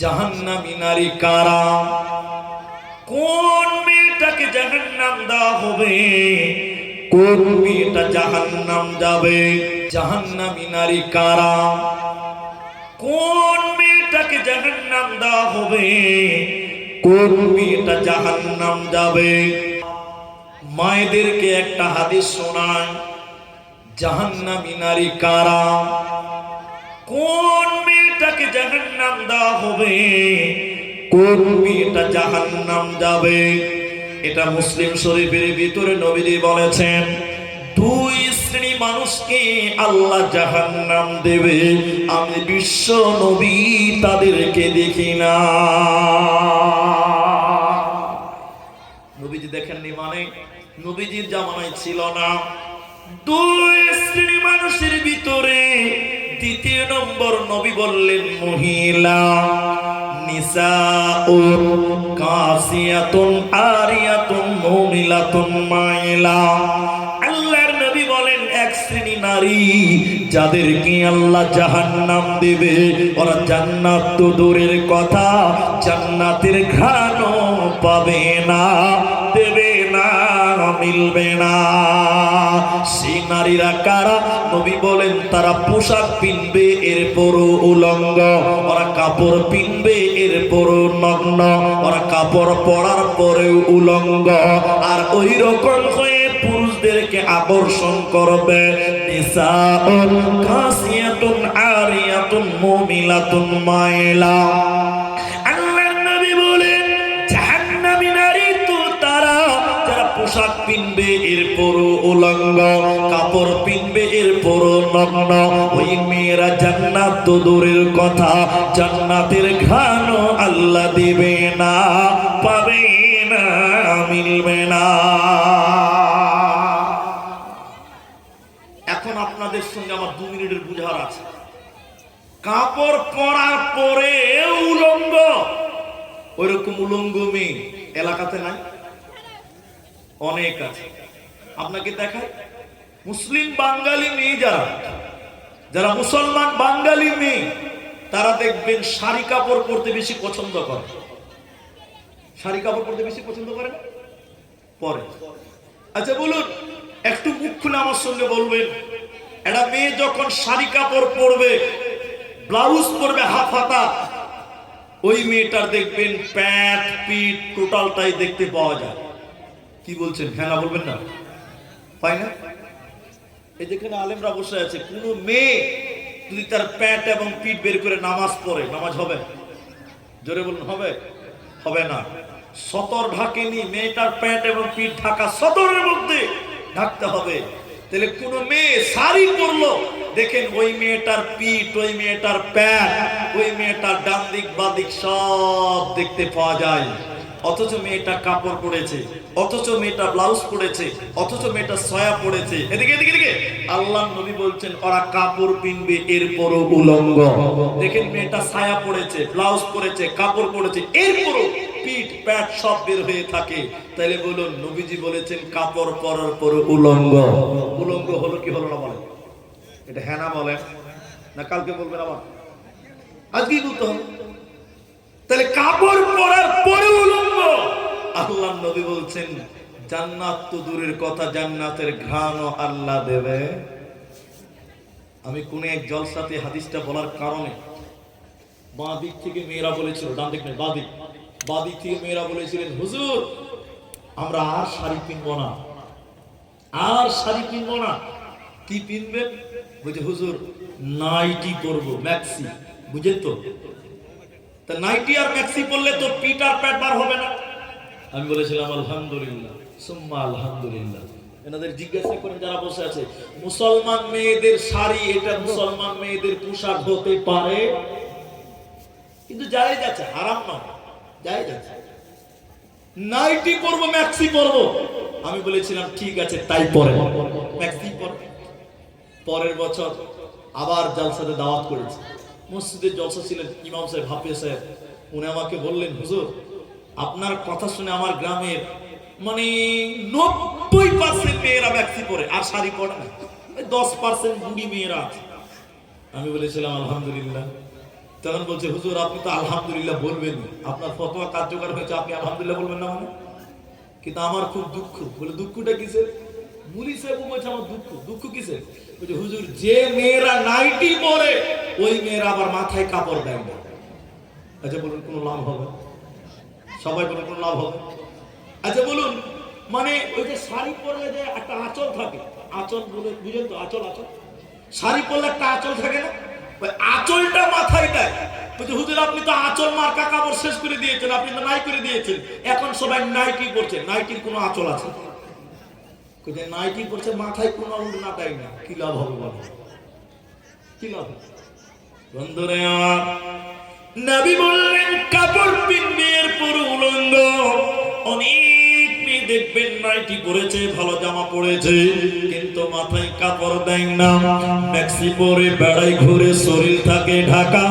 জাহান্নামী নারী কারা? কোন মেয়েটাকে জাহান্নাম দেওয়া হবে? কোন মেয়েটা জাহান্নাম যাবে? জাহান্নামী নারী কারা? কোন মেয়েটাকে জাহান্নাম দেওয়া হবে? কোন মেয়েটা জাহান্নাম যাবে? মায়েদেরকে একটা হাদিস শোনায়, জাহান্নামী নারী কারা? কোন মেয়েটাকে জাহান্নাম দেওয়া হবে? কোন মেয়েটা জাহান্নাম যাবে? এটা মুসলিম শরীফের ভিতরে নবীজি বলেছেন, দুই শ্রেণী মানুষকে আল্লাহ জাহান্নাম দেবে, আমি বিশ্ব নবী তাদেরকে দেখি না। নবীজি দেখেননি মানে নবীজির জামানায় ছিল না। দুই শ্রেণী মানুষের ভিতরে দ্বিতীয় নম্বর নবী বললেন মহিলা, নিসাউন কাসিয়াতুন আরিয়াতুন মুমিলাতুন মাইলা। আল্লাহর নবী বলেন এক শ্রেণী নারী যাদেরকে আল্লাহ জাহান্নাম দেবে, ওরা জান্নাত তো দূরের কথা, জান্নাতের ঘ্রাণও পাবে না, দেবে না, মিলবে না। সেই নারীরা কারা? নবী বলেন তারা পোশাক পিনবে এরপরও উলঙ্গ, ওরা কাপড় পিনবে এরপরও নগ্ন, ওরা কাপড় পরার পরেও উলঙ্গ, আর ওই রকম হয়ে পুরুষদেরকে আকর্ষণ করবে। নিসাউন কাসিয়াতুন আরিয়াতুন মুমিলাতুন মাইলা। আল্লাহর নবী বলেন জাহান্নামী নারী তো তারা যারা পোশাক পিনবে এরপরও উলঙ্গ, কাপড় পিনবে এরপরও নগ্ন। ওই মেয়েরা জান্নাত তো দূরের কথা, জান্নাতের ঘ্রাণও আল্লাহ দিবে না, পাবে না, মিলবে না। এখন আপনাদের সঙ্গে আমার 2 মিনিটের বুঝার আছে। কাপড় পরার পরে উলঙ্গ, ওইরকম উলঙ্গ মেয়ে এলাকাতে নাই? অনেক আছে। আপনাকে দেখায় মুসলিম বাঙালি মেয়ে, যারা মুসলমান বাঙালি মেয়ে, তারা দেখবেন শাড়ি কাপড় পরতে বেশি পছন্দ করে। শাড়ি কাপড় পরতে বেশি পছন্দ করে না? পরে। আচ্ছা বলুন, একটু মুখ খুলে আমার সঙ্গে বলবেন, একটা মেয়ে যখন শাড়ি কাপড় পরবে, ব্লাউজ পরবে হাফ হাতা, ওই মেয়েটার দেখবেন প্যাট পিঠ টোটালটাই দেখতে পাওয়া যায়। কি বলছেন? হ্যাঁ না বলবেন না? পাই না? এই যেখানে আলেমরা বসে আছে, কোন মেয়ে যদি তার প্যাট এবং পিঠ বের করে নামাজ পড়ে, নামাজ হবে? জোরে বলুন, হবে? হবে না। সতর ঢাকেনি, মেয়েটার প্যাট এবং পিঠ ঢাকা, সতরের মধ্যে ঢাকতে হবে। তাহলে কোন মেয়ে শাড়ি পরলো, দেখেন ওই মেয়েটার পিঠ, ওই মেয়েটার প্যাট, ওই মেয়েটার ডান দিক বাঁ দিক সব দেখতে পাওয়া যায়। অথচ মেয়েটা কাপড় পরেছে, অথচ মেয়েটা ব্লাউজ পরেছে, অথচ মেয়েটা সয়া পরেছে। এদিকে এদিকে এদিকে আল্লাহ নবী বলছেন ওরা কাপড় পিনবে এরপরও উলঙ্গ। দেখেন মেয়েটা সায়া পরেছে, ব্লাউজ পরেছে, কাপড় পরেছে, এরপরও পিঠ প্যাট সব বের হয়ে থাকে। তাইলে বলুন, নবীজি বলেছেন কাপড় পরার পর উলঙ্গ। উলঙ্গ হলো কি হলো না বলেন? এটা হ্যাঁ না বলেন না? কালকে বলবেন আবার, আজকেই বলতে হবে। তাহলে কাপড় পরার পরে উলঙ্গ। আল্লাহ নবী বলছেন জান্নাত তো দূরের কথা, জান্নাতের ঘ্রাণও আল্লাহ দেবে। আমি কোন এক জলসাতে হাদিসটা বলার কারণে বাঁ দিক থেকে মেয়েরা বলেছিল, ডান দিক নয়, বাঁ দিক থেকে মেয়েরা বলেছিলেন, হুজুর আমরা আর শাড়ি পিনবো না, আর শাড়ি পিনবো না। কি পিনবেন? বলছে হুজুর নাইটি পরবো, ম্যাক্সি। বুঝেন তো? তা নাইটি আর ম্যাক্সি পরলে তো পিঠ আর প্যাট বার হবে না। আমি বলেছিলাম আলহামদুলিল্লাহ, সুম্মা আলহামদুলিল্লাহ। এনাদের জিজ্ঞাসা করেন যারা বসে আছে, মুসলমান মেয়েদের শাড়ি এটা মুসলমান মেয়েদের পোশাক হতে পারে, কিন্তু জায়েজ আছে, হারাম নয়, জায়েজ আছে। নাইটি পরবো, ম্যাক্সি পরবো। আমি বলেছিলাম ঠিক আছে তাই পরে, ম্যাক্সি পরে। পরের বছর আবার জলসাতে দাওয়াত করেছি। মসজিদের জলসা ছিলেন ইমাম সাহেব, হাফেজ সাহেব। উনি আমাকে বললেন, হুজুর আপনার কথা শুনে আমার গ্রামের মানে 90% মেয়েরা ম্যাক্সি পরে, আর শাড়ি পরে না, 10% বুড়ি মেয়েরা আছে। আমি বলেছিলাম আলহামদুলিল্লাহ, তখন বলছে হুজুর আপনি তো আলহামদুলিল্লাহ বলবেন, আপনার ফতোয়া কার্যকর হয়েছে, আপনি আলহামদুলিল্লাহ বলবেন না মানে? কিন্তু আমার খুব দুঃখ। বলে দুঃখটা কিসের? মুলি সাহেব বলছে আমার দুঃখ। দুঃখ কিসের? বলছে হুজুর যে মেয়েরা নাইটি পরে ওই মেয়েরা আবার মাথায় কাপড় দেয় না। আচ্ছা বলুন কোনো লাভ হবে? সবাই বলুন কোনো লাভ হবে? আচ্ছা বলুন, মানে ওই যে শাড়ি পরলে যে একটা আঁচল থাকে, আঁচল বলে বুঝেন তো? আঁচল, আঁচল, শাড়ি পরলে একটা আঁচল থাকে না, ওই আঁচলটা মাথায় দেয়। বলছে হুজুর আপনি তো আঁচল মার্কা কাপড় শেষ করে দিয়েছেন, আপনি তো নাই করে দিয়েছেন, এখন সবাই নাইটি পরছে। নাইটির কোনো আঁচল আছে? নাইটি পরছে, মাথায় কোনো উড়না দেয় না, কি লাভ হবে বলো? কি লাভ? বন্ধুরে আমার, নবী বললেন কাপড় পিনবে এরপর উলঙ্গ। অনেক মেয়ে দেখবেন নাইটি পরেছে, ভালো জামা পরেছে, কিন্তু মাথায় কাপড় দেয় না, ম্যাক্সি পরে বেড়াই ঘুরে, শরীর থাকে ঢাকা।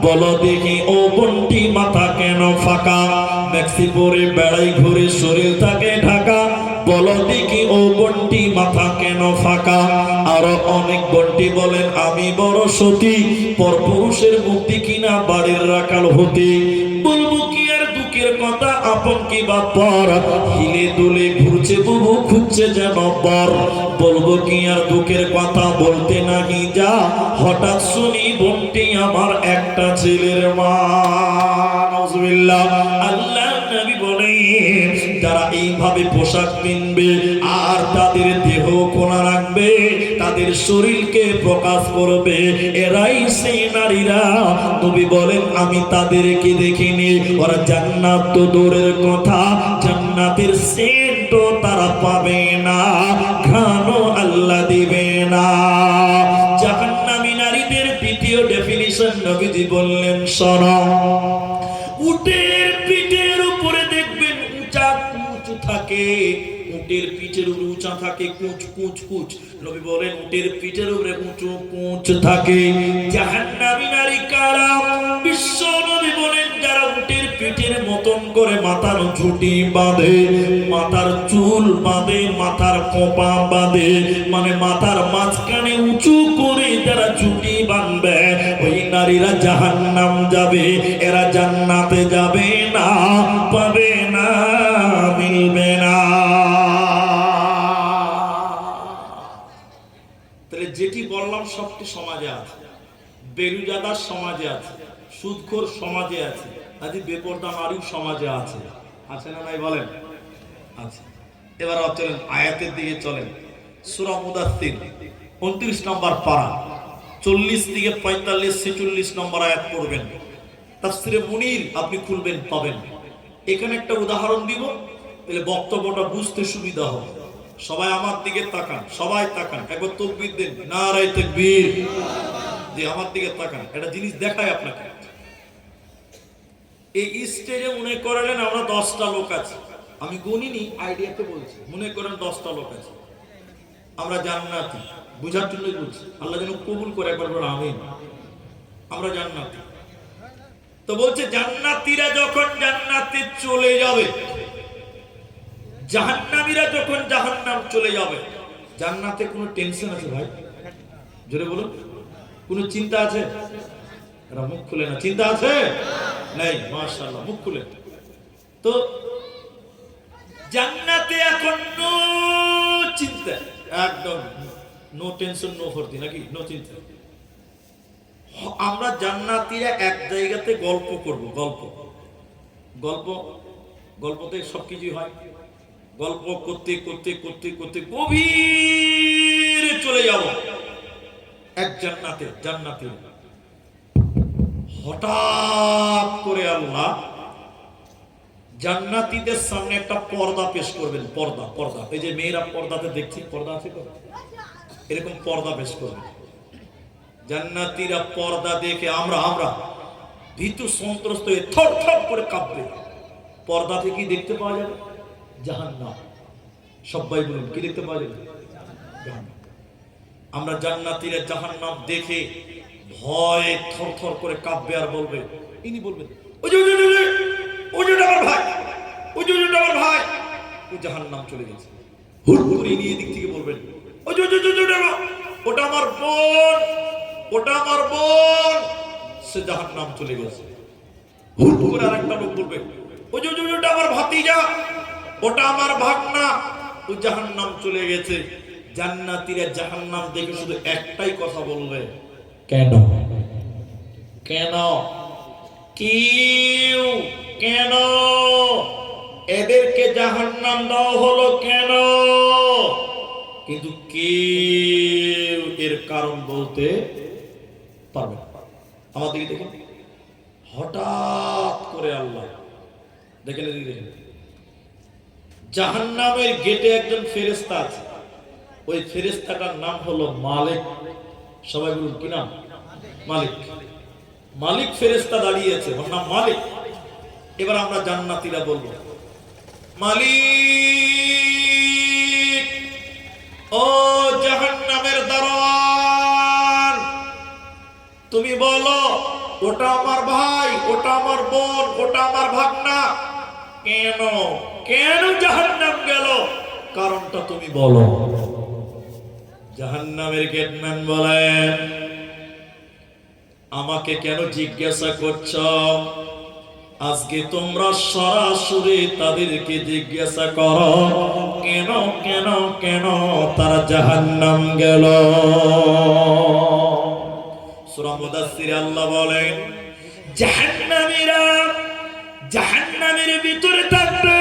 বলো দেখি ও বোনটি মাথা কেন ফাঁকা? ম্যাক্সি পরে বেড়াই ঘুরে, শরীর থাকে ঢাকা, বলো দেখি ও বোনটি মাথা কেন ফাঁকা? আরো অনেক বোনটি বলেন আমি বড় সতী, পরপুরুষের মুক্তি কিনা বাড়ির রাখাল হতে। বলবো কি আর দুঃখের কথা, আপন কি বা পর, হিলে দুলে ঘুরছে বুবু, খুঁজছে যেন বর। বলবো কি আর দুঃখের কথা, বলতে নাহি যা, হঠাৎ শুনি বোনটি আমার একটা ছেলের মা। নাউজুবিল্লাহ। আল্লাহ নবী বলেন যারা এইভাবে পোশাক কিনবে আর তাদের দেহ খোলা রাখবে, তাদের শরীরকে প্রকাশ করবে, এরাই সেই নারীরা। নবী বলেন আমি তাদেরকে দেখিনি, ওরা জান্নাত তো দূরের কথা, জান্নাতের সেন্টও তারা পাবে না, ঘ্রাণও আল্লাহ দিবে না। জাহান্নামী নারীদের দ্বিতীয় ডেফিনিশন নবীজি বললেন শোনো, উটের পিঠের উপরে দেখবেন উঁচা কুঁচ থাকে, উটের পিঠের উপরে উঁচা থাকে কুঁচ কুঁচ কুঁচ। নবী বলেন উটের পিঠের উপরে উঁচু কুঁচ থাকে। জাহান্নামী নারী কারা? বিশ্ব নবী বলেন যারা উটের পিঠের মতন করে মাথার ঝুঁটি বাঁধে, মাথার চুল বাঁধে, মাথার কোপা বাঁধে, মানে মাথার মাঝখানে উঁচু করে যারা ঝুঁটি বাঁধবে, ওই নারীরা জাহান্নাম যাবে, এরা জান্নাতে যাবে না, পাবে না, মিলবে না। তাহলে যেটি বললাম সবটি সমাজে আছে, বেরুজাদার সমাজে আছে, সুদখোর সমাজে আছে, আজ বেপরদা নারীও সমাজে আছে। আছে না নাই বলেন? আছে। এবার চলেন আয়াতের দিকে চলেন। সূরা মুদাথ্থির 29 নম্বর পারা, 40 থেকে 45 46 নম্বর আয়াত পড়বেন। তাফসীরে মুনির আপনি খুলবেন, পাবেন। এখানে একটা উদাহরণ দিব, তাহলে বক্তব্যটা বুঝতে সুবিধা হবে। সবাই আমার দিকে তাকান, সবাই তাকান, একবার তাকবীর দেন, নারায়ে তাকবীর। যে আমার দিকে তাকান, একটা জিনিস দেখায় আপনাকে। এই স্টেজে মনে করেন আমরা 10টা লোক আছি, আমি গণিনি, আইডিয়াতে বলছি, মনে করেন 10টা লোক আছে, আমরা জান্নাতি, বুঝার জন্যই বলছি, আল্লাহ যেন কবুল করে, একবার বলো আমিন। আমরা জান্নাতি। তো বলছে জান্নাতীরা যখন জান্নাতে চলে যাবে, জাহান্নামীরা যখন জাহান্নাম চলে যাবে, জান্নাতে কোনো টেনশন আছে ভাই? জোরে বলুন, কোনো চিন্তা আছে? এরা মুখ খুলে না, চিন্তা আছে? নাই, মাশাআল্লাহ, মুখ খুলে। তো জান্নাতে এখন নো চিন্তা, একদম নো টেনশন, নো ফরতি, নাকি নো চিন্তা। আমরা জান্নাতীরা এক জায়গাতে গল্প করব, গল্প গল্প গল্পতে সবকিছু হয়। গল্প করতে করতে করতে করতে গভীরে চলে যাব এক জান্নাতে। জান্নাতে হঠাৎ করে আল্লাহ জান্নাতীদের সামনে একটা পর্দা পেশ করবেন। পর্দা, পর্দা, এই যে মেয়েরা পর্দাতে দেখছি, পর্দা আছে তো, এরকম পর্দা পেশ করবেন। জান্নাতীরা পর্দা দেখে আমরা ভীতু সন্ত্রস্ত হয়ে থর থর করে কাঁপবে। পর্দাতে কি দেখতে পাওয়া যাবে? জাহান্নাম। সবাই বলুন কি দেখতে পাওয়া যাবে? জাহান্নাম। আমরা জান্নাতীরা জাহান্নাম দেখে ভয়ে থর থর করে কাঁপবে আর বলবে, ইনি বলবেন ওই যে আমার ভাই, ওই যে আমার ভাই, ওই জাহান্নাম চলে গেছে। হুট করে নিয়ে দিক থেকে বলবেন ওই যে ওটা আমার বোন, ওটা আমার বোন। সে জাহান্নাম চলে গেছে। হুট করে আরেকটা লোক বলবে, ওই যে ওটা আমার ভাতিজা, ওটা আমার ভাগনা, ও জাহান্নাম চলে গেছে। জান্নাতীরা জাহান্নাম দেখে শুধু একটাই কথা বলবে, কেন কেন কেউ কেন এদেরকে জাহান্নাম দেওয়া হলো কেন? কিন্তু কেউ এর কারণ বলতে পারবে না। আমাদের দেখেন, হঠাৎ করে আল্লাহ দেখেন জাহান্নামের গেটে একজন ফেরেশতা আছে। ওই ফেরেশতাটার নাম হলো মালিক। সবাই বলুন কি নাম? মালিক। মালিক ফেরেশতা দাঁড়িয়ে আছে, ওর নাম মালিক। এবার আমরা জান্নাতীরা বলবো, মালিক, ও জাহান্নামের দারোয়ান, তুমি বলো ওটা আমার ভাই, ওটা আমার বোন, ওটা আমার ভাগনা, কেন কেন জাহান্নাম গেল, কারণটা তুমি বলো। জাহান্নামের গেটম্যান বলেন, আমাকে কেন জিজ্ঞাসা করছো? আজকে তোমরা সরাসরি তাদেরকে জিজ্ঞাসা করো, কেন কেন কেন তারা জাহান্নাম গেল। সূরা মুদাসসিরে আল্লাহ বলেন, জাহান্নামীরা জাহান্নামের ভিতরে থাকবে,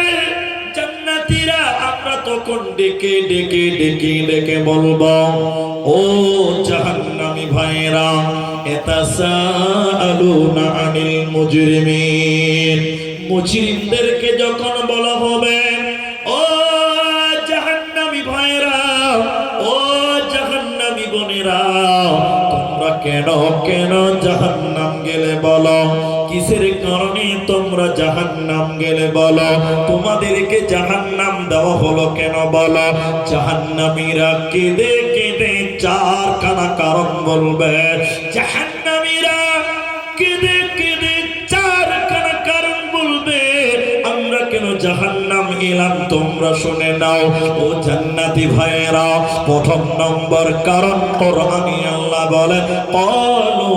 জান্নাতীরা আমরা তখন ডেকে ডেকে ডেকে ডেকে বলবো, ও জাহান্নামী ভাইরা, ইয়াতাসাআলুনা আনিল মুজরিমিন, মুজরিমদেরকে যখন বলা হবে, ও জাহান্নামী ভাইরা, ও জাহান্নামী বোনেরা, তোমরা কেন কেন জাহান্নাম গেলে বলো, কিসের কারণে তোমরা জাহান্নাম গেলে বলো, তোমাদেরকে জাহান্নাম দেওয়া হলো কেন বলো। জাহান্নামীরা কেঁদে কেঁদে চারখানা কারণ বলবে। জাহান্নামীরা কেঁদে কেঁদে চারখানা কারণ বলবে, আমরা কেন জাহান্নাম এলাম তোমরা শুনে নাও। ও জান্নাতি ভাইয়েরা, প্রথম নম্বর কারণ কোরআনে আল্লাহ বলে, ক্বালু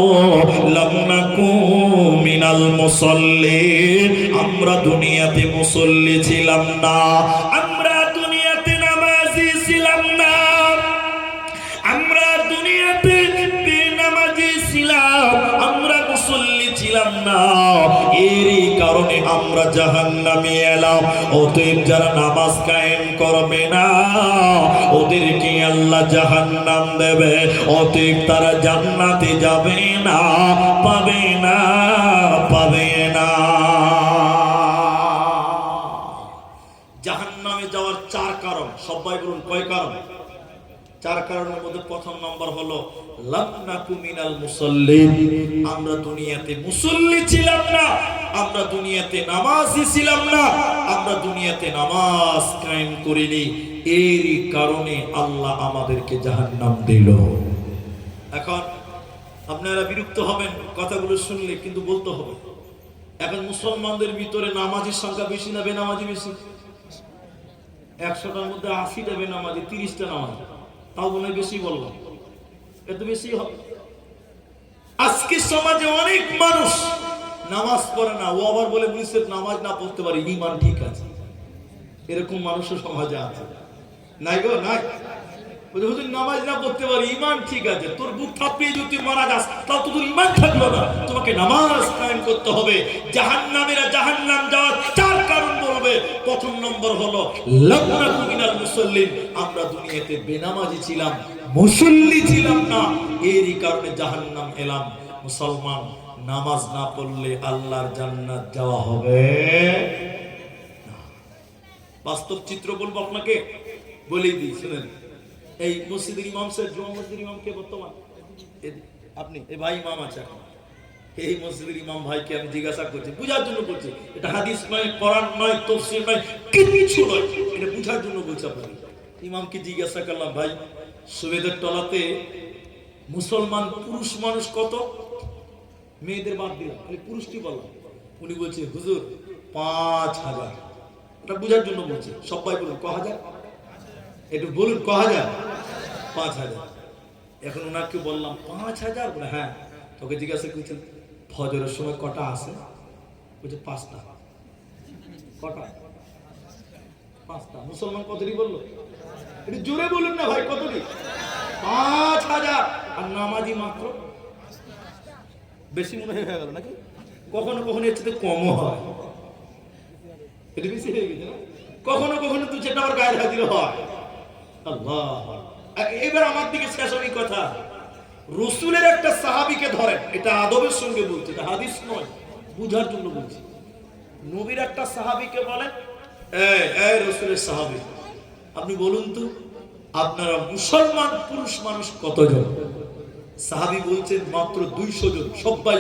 লাম নাকু মিনাল মুসাল্লিন, আমরা দুনিয়াতে মুসল্লি ছিলাম না, আমরা দুনিয়াতে নামাজি ছিলাম না, আমরা দুনিয়াতে বেনামাজি ছিলাম, আমরা মুসল্লি ছিলাম না, এরই কারণে আমরা জাহান্নামে এলাম। অতএব যারা নামাজ কায়েম করবে না, ওদেরকে আল্লাহ জাহান্নাম দেবে। অতএব তারা জান্নাতে যাবে না, পাবে না, পাবে না। জাহান্নামে যাওয়ার চার কারণ, সবাই বলুন কয় কারণ? চার কারণের মধ্যে প্রথম নম্বর হলো লাম নাকু মিনাল মুসাল্লিন, আমরা দুনিয়াতে মুসল্লি ছিলাম না, আমরা দুনিয়াতে নামাজি ছিলাম না, আমরা দুনিয়াতে নামাজ কায়েম করিনি, এরই কারণে আল্লাহ আমাদেরকে জাহান্নাম দিল। এখন আপনারা বিরক্ত হবেন কথাগুলো শুনলে, কিন্তু বলতে হবে। এখন মুসলমানদের ভিতরে নামাজির সংখ্যা বেশি না বেনামাজি বেশি? 100টার মধ্যে 80টা বেনামাজি, 30টা নামাজি, তাও মনে হয় বেশি বললাম, এত বেশি হবে। আজকে সমাজে অনেক মানুষ নামাজ পড়ে না, ও আবার বলে বুঝছে নামাজ না পড়তে পারি, ঈমান ঠিক আছে। এরকম মানুষও সমাজে আছে, নাই গো নাই? হুজুর নামাজ না পড়তে পারি, ঈমান ঠিক আছে। তোর বুক ফাঁপিয়ে যদি মারা যাস, তাও তো তোর ঈমান থাকলো না। তোমাকে নামাজ কায়েম করতে হবে। জাহান্নামীরা জাহান্নাম যাওয়ার চার কারণ বলবে। প্রথম নম্বর হলো লাম নাকু মিনাল মুসাল্লিন, আমরা দুনিয়াতে বেনামাজি ছিলাম, মুসল্লি ছিলাম না, এরই কারণে জাহান্নাম এলাম। মুসলমান নামাজ না পড়লে আল্লাহর জান্নাত যাওয়া হবে না। বাস্তব চিত্র বলবো আপনাকে, বলেই দিই শুনেন। এই মসজিদের ইমাম সাহেব, জুমা মসজিদের ইমাম কে বর্তমান? আপনি? এই ভাই ইমাম আছে এখন। এই মসজিদের ইমাম ভাইকে আমি জিজ্ঞাসা করছি, বুঝার জন্য করছি। এটা হাদিস নয়, কোরআন নয়, তাফসীর নয়, কিছু নয়, এটা বুঝার জন্য বলছি আপনাকে। ইমামকে জিজ্ঞাসা করলাম, ভাই সুবেদের টলাতে মুসলমান পুরুষ মানুষ কত? মেয়েদের বাদ দিলাম, খালি পুরুষটি বললাম। উনি বলছে হুজুর 5000। এটা বুঝার জন্য বলছে। সবাই বলুন ক হাজার, একটু বলুন ক হাজার? 5000। এখন ওনাকে বললাম 5000, বলে হ্যাঁ। তোকে জিজ্ঞাসা করছেন ফজরের সময় কটা আছে? বলছে 5টা। কটা? 5টা। মুসলমান কতটি বললো? একটু জোরে বলুন না ভাই, কতটি? 5000। আর নামাজি মাত্র, বেশি মনে হয়ে গেল নাকি? কখনো কখনো এর চেয়ে কমও হয়, এটা বেশি হয়ে গেছে না? কখনো কখনো 2-4টা আবার গায়ের হাজির হয়। আল্লাহ। এবার আমার দিকে শেষ হবে কথা। রসুলের একটা সাহাবীকে ধরেন, এটা আদবের সঙ্গে বলছি, এটা হাদিস নয়, বুঝার জন্য বলছি। নবীর একটা সাহাবীকে বলেন, এই রসুলের সাহাবী, আপনি বলুন তো আপনারা মুসলমান পুরুষ মানুষ কতজন? সাহাবী বলছেন মাত্র 200 জন। সবাই